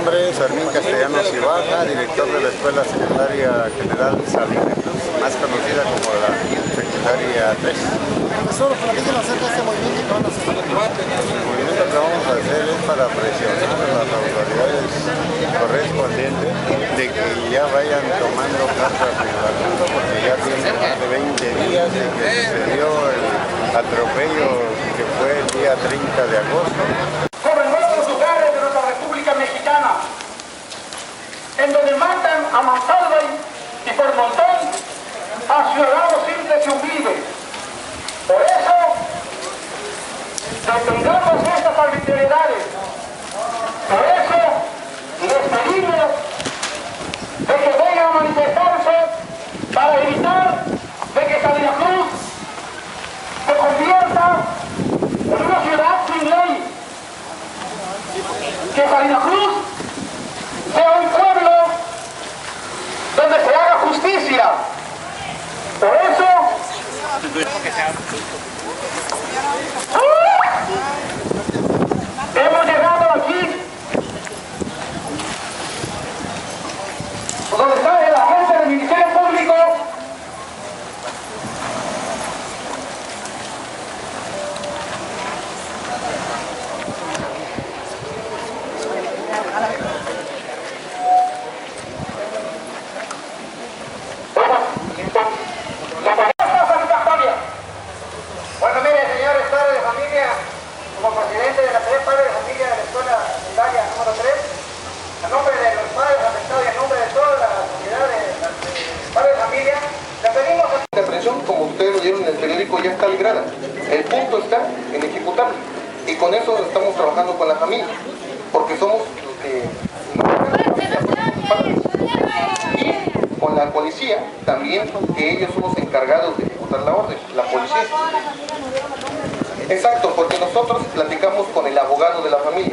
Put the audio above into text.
nombre es Fermín Castellanos Ibarra, director de la Escuela Secundaria General Salina Cruz, más conocida como la Secundaria 3. Profesor, platíquenos acerca de este movimiento que van a hacer. El movimiento que vamos a hacer es para presionar a las autoridades correspondientes de que ya vayan tomando cartas en el asunto, porque ya tiene más de 20 días de que sucedió el atropello que fue el día 30 de agosto. Sobre nuevos lugares de nuestra República Mexicana, en donde matan a mansalva y por montón a ciudadanos simples y humildes. Por eso, detengamos estas arbitrariedades. Por eso, les pedimos de que vengan a manifestarse para evitar de que Salina Cruz se convierta en una ciudad sin ley. Que Salina Cruz sea un pueblo donde se haga justicia. Por eso, hemos llegado aquí donde está el agente del Ministerio Público como ustedes lo vieron en el periódico, ya está librada. El punto está en ejecutarlo. Y con eso estamos trabajando con la familia, porque somos y con la policía también, que ellos son los encargados de ejecutar la orden, la policía. Exacto, porque nosotros platicamos con el abogado de la familia.